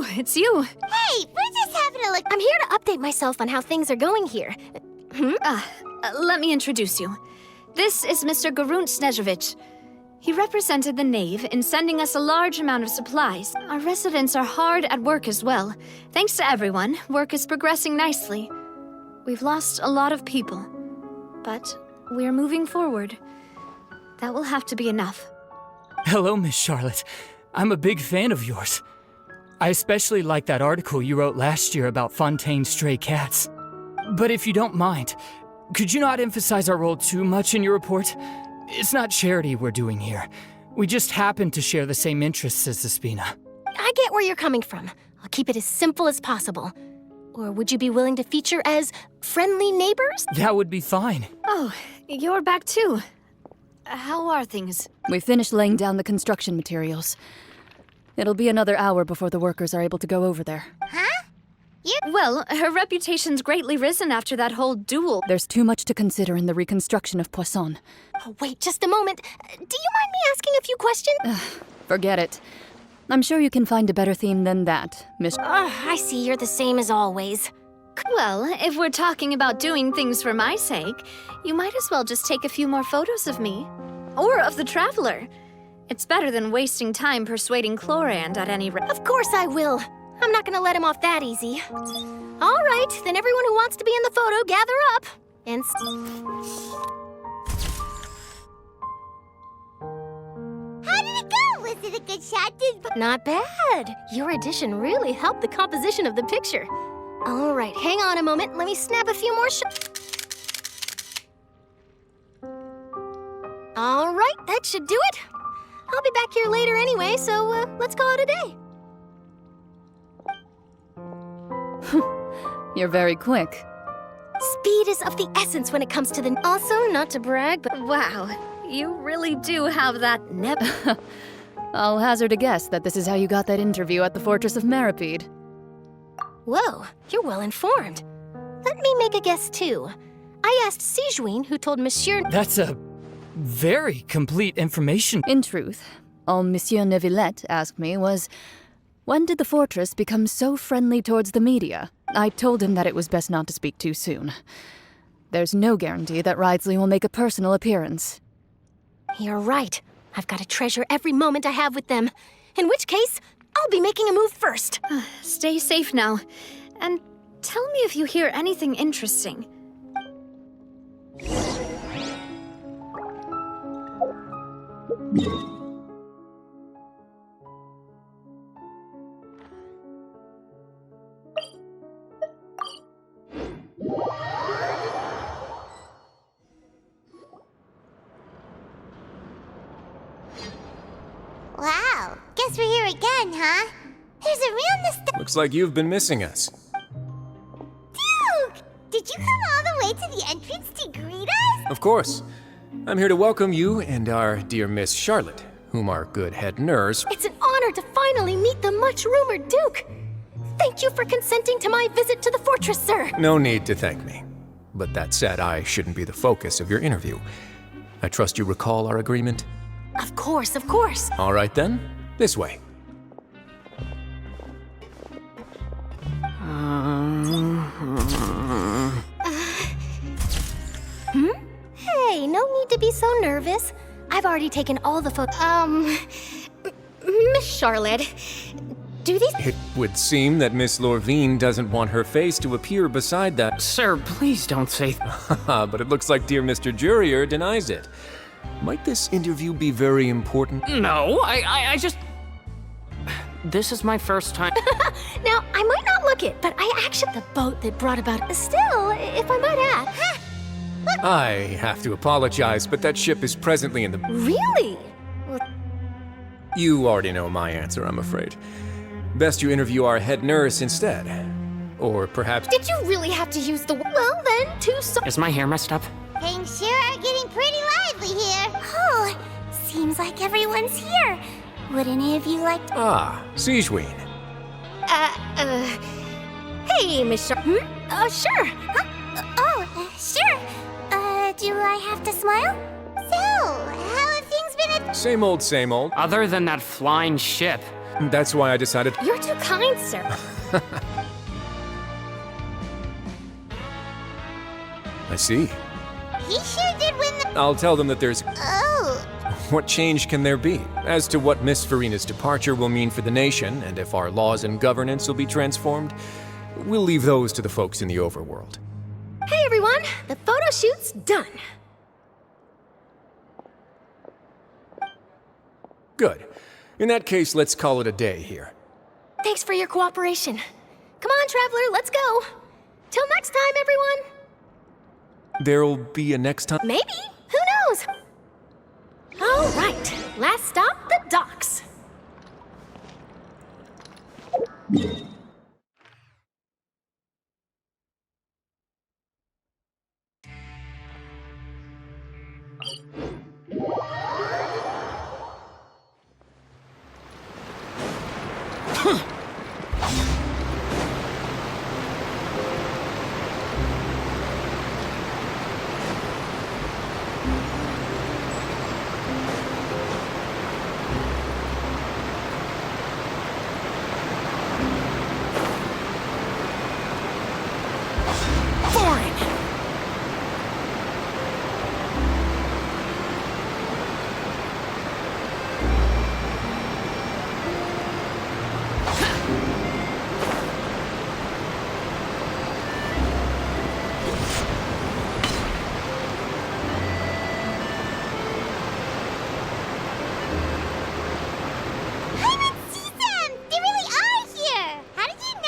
Oh, it's you. Hey, we're just having a look. I'm here to update myself on how things are going here. Let me introduce you. This is Mr. Garunt Snežević. He represented the Knave in sending us a large amount of supplies. Our residents are hard at work as well. Thanks to everyone, work is progressing nicely. We've lost a lot of people, but we're moving forward. That will have to be enough. Hello, Miss Charlotte. I'm a big fan of yours. I especially like that article you wrote last year about Fontaine's stray cats. But if you don't mind, could you not emphasize our role too much in your report? It's not charity we're doing here. We just happen to share the same interests as Despina. I get where you're coming from. I'll keep it as simple as possible. Or would you be willing to feature as friendly neighbors? That would be fine. Oh, you're back too. How are things? We finished laying down the construction materials. It'll be another hour before the workers are able to go over there. Huh? Well, her reputation's greatly risen after that whole duel. There's too much to consider in the reconstruction of Poisson. Oh, wait just a moment. Do you mind me asking a few questions? Forget it. I'm sure you can find a better theme than that, Miss... I see you're the same as always. Well, if we're talking about doing things for my sake, you might as well just take a few more photos of me. Or of the Traveler. It's better than wasting time persuading Chlorand at any rate. Of course I will. I'm not gonna let him off that easy. All right, then everyone who wants to be in the photo, gather up. And... How did it go? Was it a good shot? Not bad. Your addition really helped the composition of the picture. All right, hang on a moment. Let me snap a few more shots. All right, that should do it. I'll be back here later anyway, so let's call it a day. You're very quick. Speed is of the essence when it comes to the... Also, not to brag, but... Wow, you really do have that I'll hazard a guess that this is how you got that interview at the Fortress of Meripede. Whoa, you're well informed. Let me make a guess, too. I asked Sigewinne, who told Monsieur... That's a very complete information. In truth, all Monsieur Neuvillette asked me was, when did the fortress become so friendly towards the media? I told him that it was best not to speak too soon. There's no guarantee that Ridesley will make a personal appearance. You're right. I've got to treasure every moment I have with them. In which case, I'll be making a move first. Stay safe now. And tell me if you hear anything interesting. Wow, guess we're here again, huh? There's a real Looks like you've been missing us. Duke! Did you come all the way to the entrance to greet us? Of course. I'm here to welcome you and our dear Miss Charlotte, whom our good head nurse... It's an honor to finally meet the much-rumored Duke. Thank you for consenting to my visit to the fortress, sir. No need to thank me. But that said, I shouldn't be the focus of your interview. I trust you recall our agreement? Of course, of course. All right then, this way. Hey, no need to be so nervous. I've already taken all the Miss Charlotte, do these... It would seem that Miss Lorvine doesn't want her face to appear beside that... Sir, please don't say... But it looks like dear Mr. Jurier denies it. Might this interview be very important? No, I just... This is my first time... Now, I might not look it, but I actually... The boat that brought about... Still, if I might add... I have to apologize, but that ship is presently in the... Really? You already know my answer, I'm afraid. Best you interview our head nurse instead. Or perhaps... Did you really have to use the... Well, then, Is my hair messed up? Things sure are getting pretty lively here. Oh, seems like everyone's here. Would any of you like to... Ah, Sigewinne. Hey, Miss Sure. Sure. Huh? Sure. Do I have to smile? So, how have things been at... Same old, same old. Other than that flying ship, That's why I decided... You're too kind, sir. I see. He sure did win the... I'll tell them that there's... Oh. What change can there be? As to what Miss Farina's departure will mean for the nation, and if our laws and governance will be transformed, we'll leave those to the folks in the overworld. Hey, everyone. The photo shoot's done. Good. In that case, let's call it a day here. Thanks for your cooperation. Come on, Traveler, let's go. Till next time, everyone. There'll be a next time? Maybe. Who knows? All right. Last stop, the docks.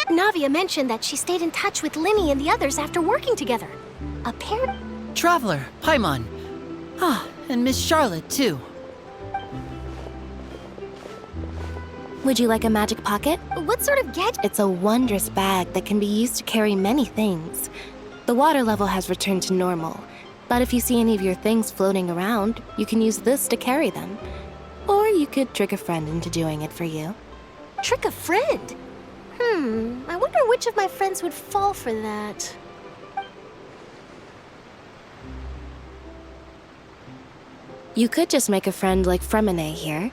Navia mentioned that she stayed in touch with Lyney and the others after working together. Apparently... Traveler, Paimon. Ah, and Miss Charlotte, too. Would you like a magic pocket? What sort of gadget? It's a wondrous bag that can be used to carry many things. The water level has returned to normal, but if you see any of your things floating around, you can use this to carry them. Or you could trick a friend into doing it for you. Trick a friend? I wonder which of my friends would fall for that. You could just make a friend like Fremine here.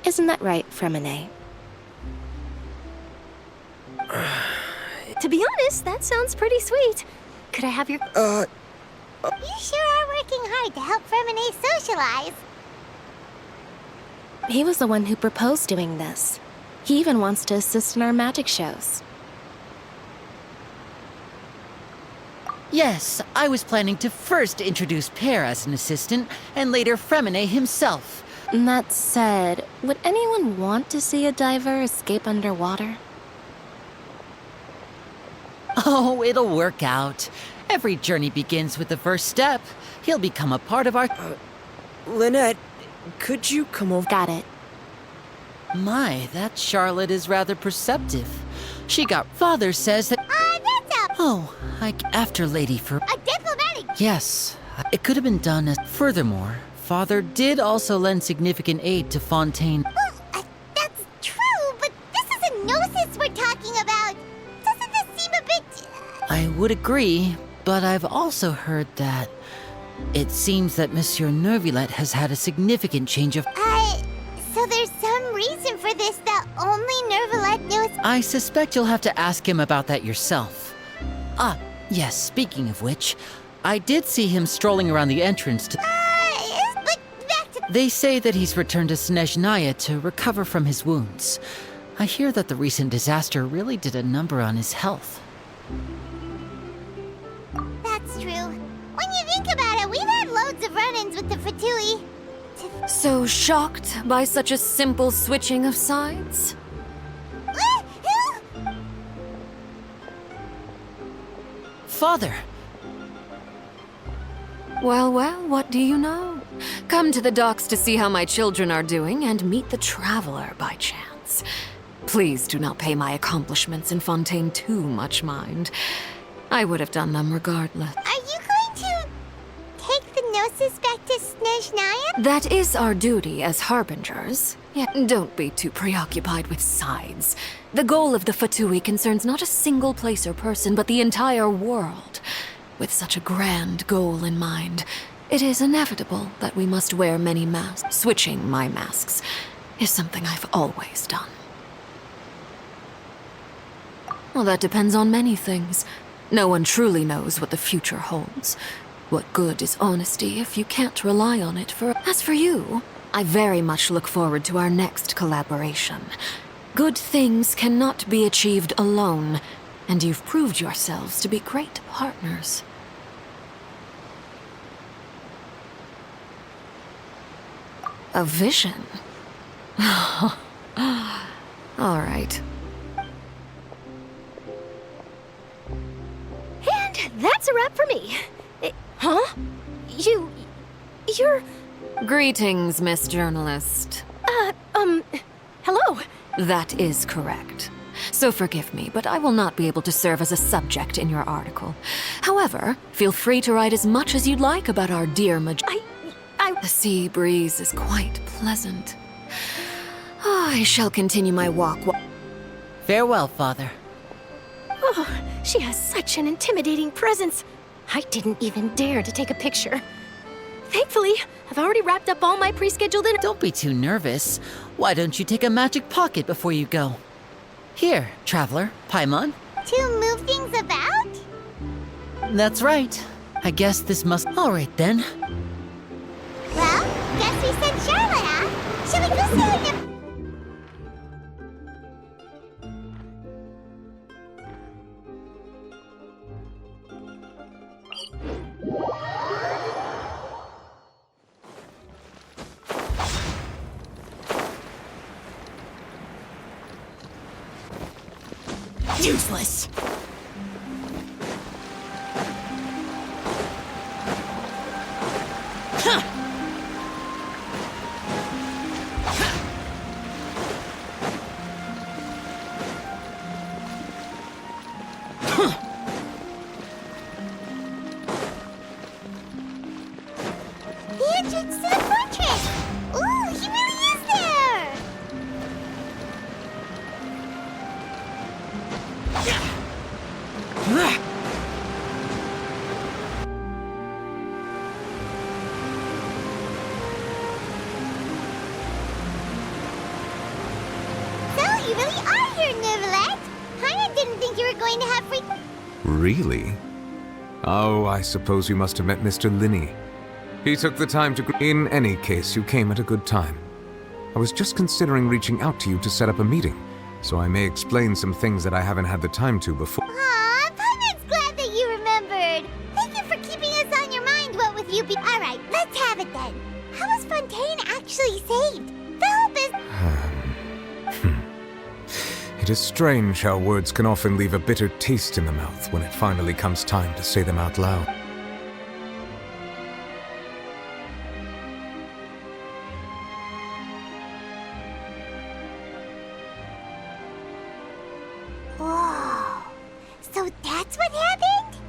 Isn't that right, Fremine? To be honest, that sounds pretty sweet. Could I have your... You sure are working hard to help Fremine socialize. He was the one who proposed doing this. He even wants to assist in our magic shows. Yes, I was planning to first introduce Pear as an assistant, and later Fremine himself. That said, would anyone want to see a diver escape underwater? Oh, it'll work out. Every journey begins with the first step. He'll become a part of our... Lynette, could you come over? Got it. My, that Charlotte is rather perceptive. She got... Father says that... That's Oh, after Lady for... a diplomatic... Yes, it could have been done as... Furthermore, Father did also lend significant aid to Fontaine. Well, that's true, but this is a gnosis we're talking about. Doesn't this seem a bit... I would agree, but I've also heard that... It seems that Monsieur Neuvillette has had a significant change of... So there's some reason for this that only Neuvillette knows... I suspect you'll have to ask him about that yourself. Ah, yes, speaking of which, I did see him strolling around the entrance to... but back to... They say that he's returned to Snezhnaya to recover from his wounds. I hear that the recent disaster really did a number on his health. That's true. When you think about it, we've had loads of run-ins with the Fatui. So shocked by such a simple switching of sides? Father! Well, what do you know? Come to the docks to see how my children are doing and meet the Traveler by chance. Please do not pay my accomplishments in Fontaine too much mind. I would have done them regardless. Are you going to take the gnosis back to Snezhnaya? That is our duty as harbingers. Yet don't be too preoccupied with sides. The goal of the Fatui concerns not a single place or person, but the entire world. With such a grand goal in mind, it is inevitable that we must wear many masks. Switching my masks is something I've always done. Well, that depends on many things. No one truly knows what the future holds. What good is honesty if you can't rely on it for... As for you, I very much look forward to our next collaboration. Good things cannot be achieved alone, and you've proved yourselves to be great partners. A vision? All right. And that's a wrap for me. Huh? You're... Greetings, Miss Journalist. Hello? That is correct. So forgive me, but I will not be able to serve as a subject in your article. However, feel free to write as much as you'd like about our dear The sea breeze is quite pleasant. I shall continue my walk. Farewell, Father. Oh, she has such an intimidating presence. I didn't even dare to take a picture. Thankfully, I've already wrapped up all my pre-scheduled Don't be too nervous. Why don't you take a magic pocket before you go? Here, Traveler, Paimon. To move things about? That's right. I guess this must... All right, then. Well, guess we sent Charlotte out. Shall we go sailing him? Useless. The entrance to the fortress! Ooh, he really is there! So, you really are here, Neuvillette! Paimon didn't think you were going to have free... Really? Oh, I suppose you must have met Mr. Lyney. He took the time to... In any case, you came at a good time. I was just considering reaching out to you to set up a meeting, so I may explain some things that I haven't had the time to before. Aw, Paimon's glad that you remembered. Thank you for keeping us on your mind, what with you be... Alright, let's have it then. How was Fontaine actually saved? The hope is... It is strange how words can often leave a bitter taste in the mouth when it finally comes time to say them out loud. Whoa. So that's what happened?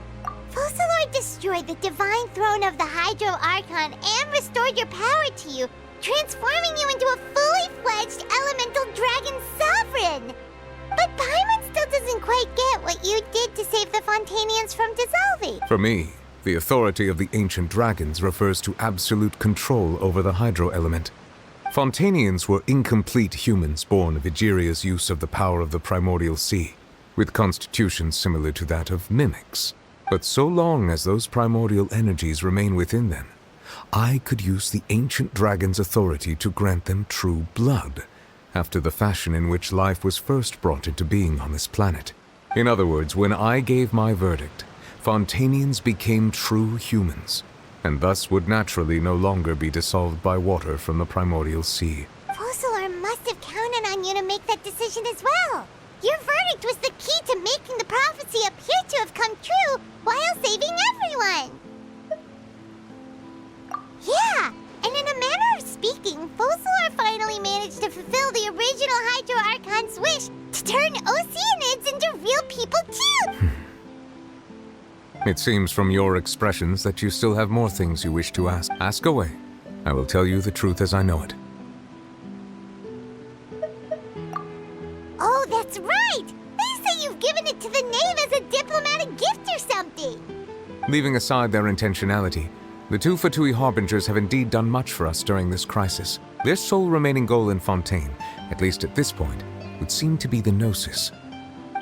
Focalors destroyed the divine throne of the Hydro Archon and restored your power to you, transforming you into a fully fledged elemental dragon sovereign. But Paimon still doesn't quite get what you did to save the Fontainians from dissolving. For me, the authority of the ancient dragons refers to absolute control over the hydro element. Fontainians were incomplete humans born of Egeria's use of the power of the primordial sea, with constitutions similar to that of mimics. But so long as those primordial energies remain within them, I could use the ancient dragon's authority to grant them true blood, after the fashion in which life was first brought into being on this planet. In other words, when I gave my verdict, Fontainians became true humans, and thus would naturally no longer be dissolved by water from the primordial sea. Focalors must have counted on you to make that decision as well. Your verdict was the key to making the prophecy appear to have come true while saving everyone. Yeah, and in a manner of speaking, Focalors finally managed to fulfill the original Hydro Archon's wish to turn Oceanids into real people too! It seems from your expressions that you still have more things you wish to ask. Ask away. I will tell you the truth as I know it. Oh, that's right! They say you've given it to the knave as a diplomatic gift or something! Leaving aside their intentionality, the two Fatui Harbingers have indeed done much for us during this crisis. Their sole remaining goal in Fontaine, at least at this point, would seem to be the gnosis.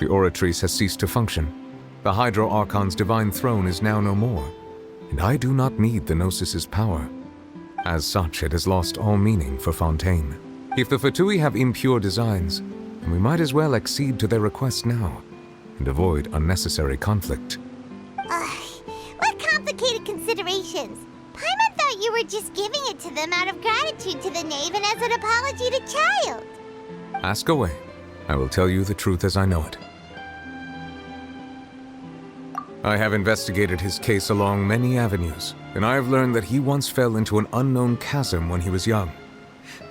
The Oratrice has ceased to function. The Hydro Archon's divine throne is now no more, and I do not need the Gnosis's power. As such, it has lost all meaning for Fontaine. If the Fatui have impure designs, then we might as well accede to their request now, and avoid unnecessary conflict. What complicated considerations! Paimon thought you were just giving it to them out of gratitude to the knave and as an apology to Child. Ask away. I will tell you the truth as I know it. I have investigated his case along many avenues, and I have learned that he once fell into an unknown chasm when he was young.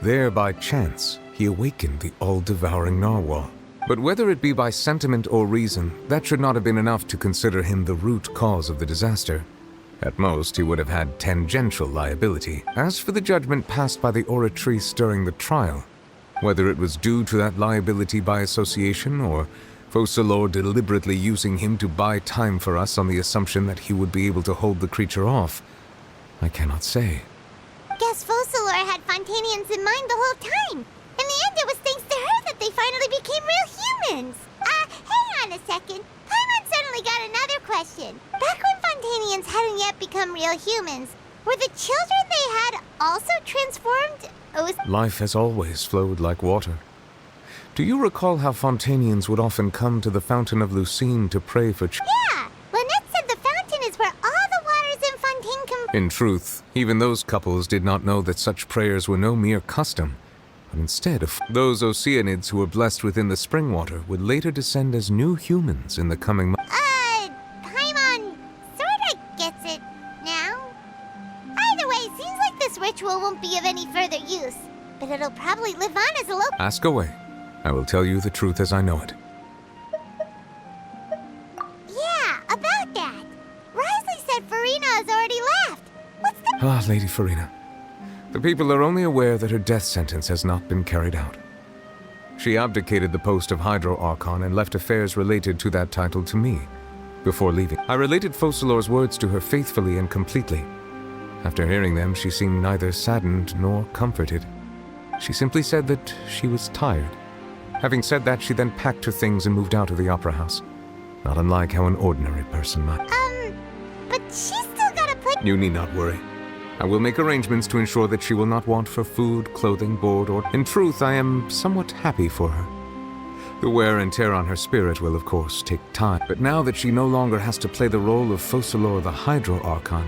There, by chance, he awakened the all-devouring narwhal. But whether it be by sentiment or reason, that should not have been enough to consider him the root cause of the disaster. At most, he would have had tangential liability. As for the judgment passed by the Oratrice during the trial, whether it was due to that liability by association or Focalors deliberately using him to buy time for us on the assumption that he would be able to hold the creature off, I cannot say. Guess Focalors had Fontainians in mind the whole time. In the end, it was thanks to her that they finally became real humans. Hang on a second. Paimon suddenly got another question. Back when Fontainians hadn't yet become real humans, were the children they had also transformed? Life has always flowed like water. Do you recall how Fontainians would often come to the Fountain of Lucine to pray for Yeah! Lynette said the fountain is where all the waters in Fontaine In truth, even those couples did not know that such prayers were no mere custom, but instead of those Oceanids who were blessed within the spring water would later descend as new humans in the coming months. Paimon sorta gets it now. Either way, seems like this ritual won't be of any further use, but it'll probably live on as a local. Ask away. I will tell you the truth as I know it. Yeah, about that. Risley said Farina has already left. What's the... Ah, Lady Farina. The people are only aware that her death sentence has not been carried out. She abdicated the post of Hydro Archon and left affairs related to that title to me before leaving. I related Focalors' words to her faithfully and completely. After hearing them, she seemed neither saddened nor comforted. She simply said that she was tired. Having said that, she then packed her things and moved out of the opera house. Not unlike how an ordinary person might. But she's still got a place. You need not worry. I will make arrangements to ensure that she will not want for food, clothing, board, or... In truth, I am somewhat happy for her. The wear and tear on her spirit will, of course, take time. But now that she no longer has to play the role of Focalors the Hydro Archon,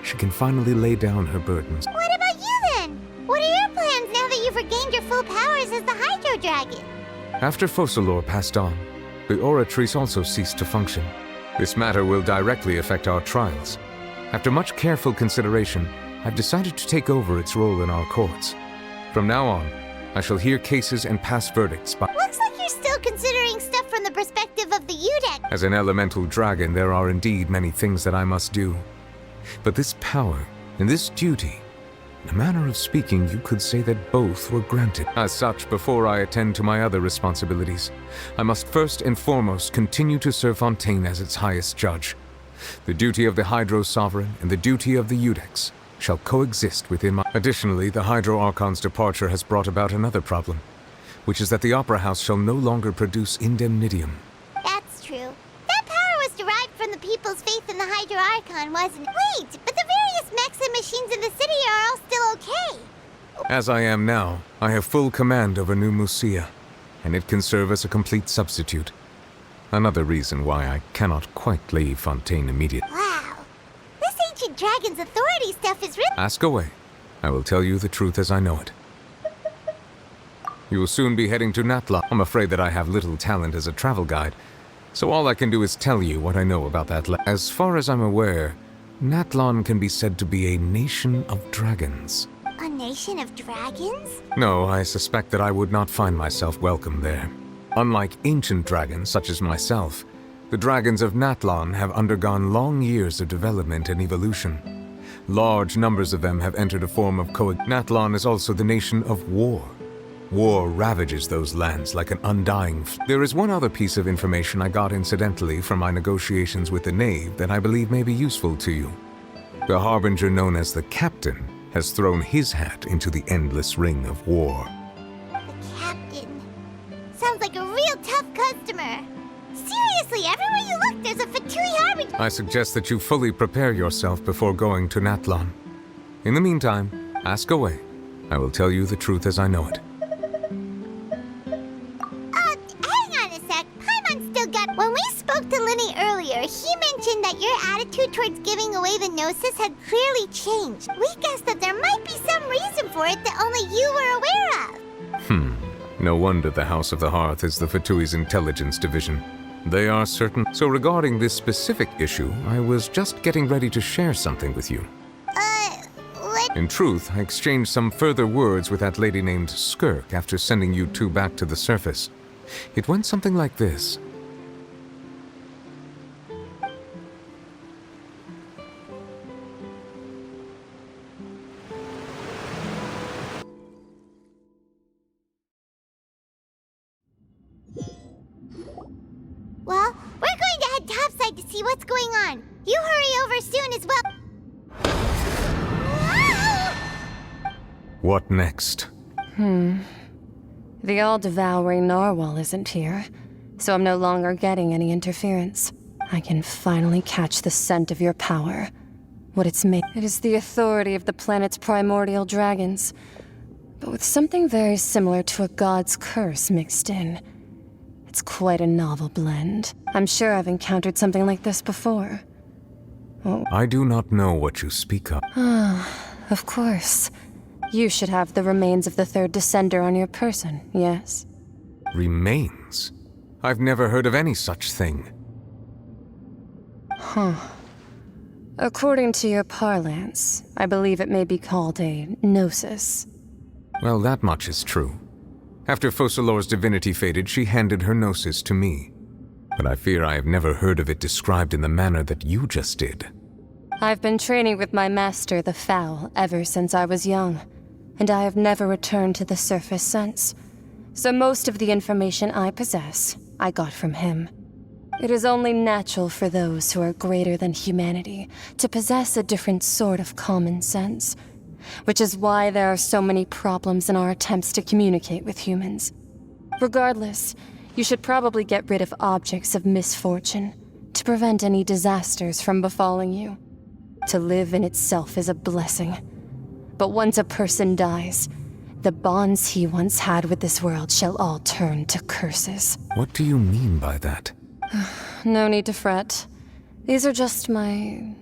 she can finally lay down her burdens. What about you, then? What are your plans now that you've regained your full powers as the Hydro Dragon? After Focalors passed on, the Oratrice also ceased to function. This matter will directly affect our trials. After much careful consideration, I've decided to take over its role in our courts. From now on, I shall hear cases and pass verdicts by... Looks like you're still considering stuff from the perspective of the Udex. As an elemental dragon, there are indeed many things that I must do. But this power and this duty, in a manner of speaking, you could say that both were granted. As such, before I attend to my other responsibilities, I must first and foremost continue to serve Fontaine as its highest judge. The duty of the Hydro Sovereign and the duty of the Udex shall coexist within my... Additionally, the Hydro Archon's departure has brought about another problem, which is that the Opera House shall no longer produce indemnitium. That's true. That power was derived from the people's faith in the Hydro Archon, wasn't it? Wait, but the various mechs and machines in the city are all still okay. As I am now, I have full command over New Musia, and it can serve as a complete substitute. Another reason why I cannot quite leave Fontaine immediately. Wow. This ancient dragon's authority stuff is really... Ask away. I will tell you the truth as I know it. You will soon be heading to Natlon. I'm afraid that I have little talent as a travel guide, so all I can do is tell you what I know about that As far as I'm aware, Natlon can be said to be a nation of dragons. A nation of dragons? No, I suspect that I would not find myself welcome there. Unlike ancient dragons such as myself, the dragons of Natlon have undergone long years of development and evolution. Large numbers of them have entered a form of Natlon is also the nation of war. War ravages those lands like an undying There is one other piece of information I got incidentally from my negotiations with the Knave that I believe may be useful to you. The harbinger known as the Captain has thrown his hat into the endless ring of war. The Captain. Sounds like a real tough customer. Literally, everywhere you look, there's a Fatui Harbinger. I suggest that you fully prepare yourself before going to Nathlon. In the meantime, ask away. I will tell you the truth as I know it. Hang on a sec. Paimon still got... When we spoke to Lyney earlier, he mentioned that your attitude towards giving away the gnosis had clearly changed. We guessed that there might be some reason for it that only you were aware of. No wonder the House of the Hearth is the Fatui's intelligence division. They are certain. So regarding this specific issue, I was just getting ready to share something with you. In truth, I exchanged some further words with that lady named Skirk after sending you two back to the surface. It went something like this. Well, we're going to head topside to see what's going on. You hurry over soon as well. What next? The all-devouring narwhal isn't here, so I'm no longer getting any interference. I can finally catch the scent of your power. What it's made. It is the authority of the planet's primordial dragons, but with something very similar to a god's curse mixed in. It's quite a novel blend. I'm sure I've encountered something like this before. I do not know what you speak of. Of course. You should have the remains of the third descender on your person, yes? Remains? I've never heard of any such thing. According to your parlance, I believe it may be called a gnosis. Well, that much is true. After Focalors' divinity faded, she handed her gnosis to me. But I fear I have never heard of it described in the manner that you just did. I've been training with my master, the Foul, ever since I was young, and I have never returned to the surface since. So most of the information I possess, I got from him. It is only natural for those who are greater than humanity to possess a different sort of common sense, which is why there are so many problems in our attempts to communicate with humans. Regardless, you should probably get rid of objects of misfortune to prevent any disasters from befalling you. To live in itself is a blessing. But once a person dies, the bonds he once had with this world shall all turn to curses. What do you mean by that? No need to fret. These are just my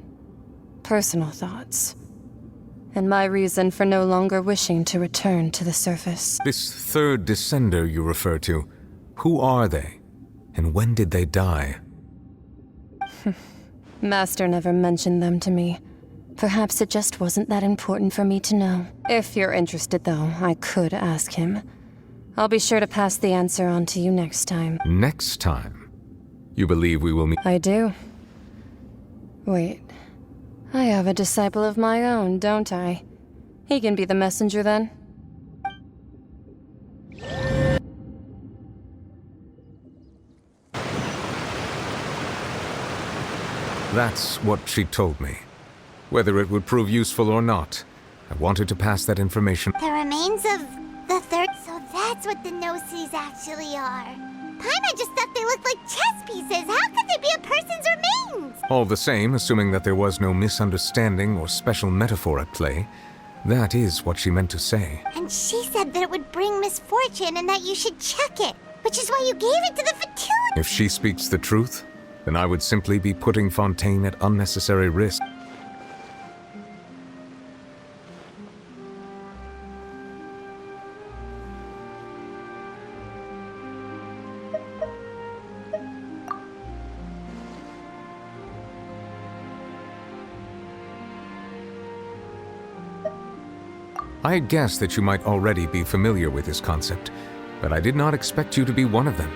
personal thoughts. And my reason for no longer wishing to return to the surface. This third descender you refer to, who are they? And when did they die? Master never mentioned them to me. Perhaps it just wasn't that important for me to know. If you're interested, though, I could ask him. I'll be sure to pass the answer on to you next time. Next time? You believe we will meet? I do. Wait. I have a disciple of my own, don't I? He can be the messenger, then. That's what she told me. Whether it would prove useful or not, I wanted to pass that information. The remains of the third... So that's what the gnosis actually are. Paimon just thought they looked like chess pieces. How could they be a person's remains? All the same, assuming that there was no misunderstanding or special metaphor at play, that is what she meant to say. And she said that it would bring misfortune and that you should check it, which is why you gave it to the Fatui. If she speaks the truth, then I would simply be putting Fontaine at unnecessary risk. I guessed that you might already be familiar with this concept, but I did not expect you to be one of them.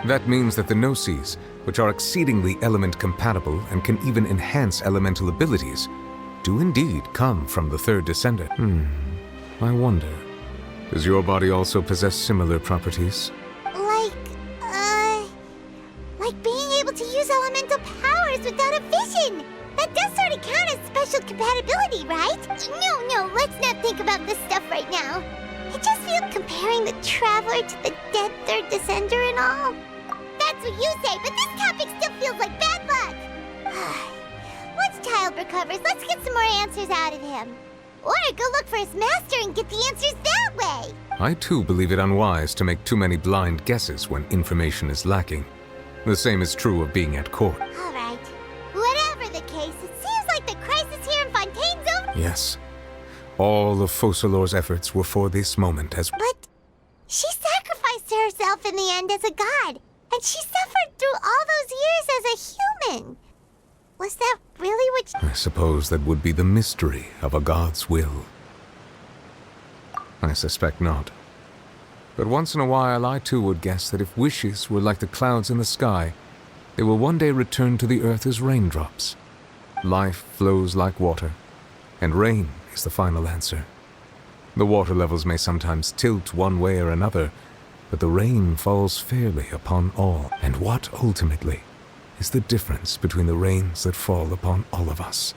That means that the gnosis, which are exceedingly element-compatible and can even enhance elemental abilities, do indeed come from the third descender. I wonder, does your body also possess similar properties? Like being able to use elemental powers without a vision! That does sort of count as special compatibility, right? No, let's not think about this stuff right now. I just feel comparing the Traveler to the dead third descender and all. That that's what you say, but this topic still feels like bad luck. Once Child recovers, let's get some more answers out of him. Or go look for his master and get the answers that way. I too believe it unwise to make too many blind guesses when information is lacking. The same is true of being at court. All right. Whatever the case, it seems like the crisis here in Fontaine's over. Yes. All of Focalors' efforts were for this moment as... But she sacrificed herself in the end as a god, and she suffered through all those years as a human. Was that really what I suppose that would be the mystery of a god's will. I suspect not. But once in a while I too would guess that if wishes were like the clouds in the sky, they will one day return to the earth as raindrops. Life flows like water, and rain is the final answer. The water levels may sometimes tilt one way or another, but the rain falls fairly upon all. And what ultimately is the difference between the rains that fall upon all of us?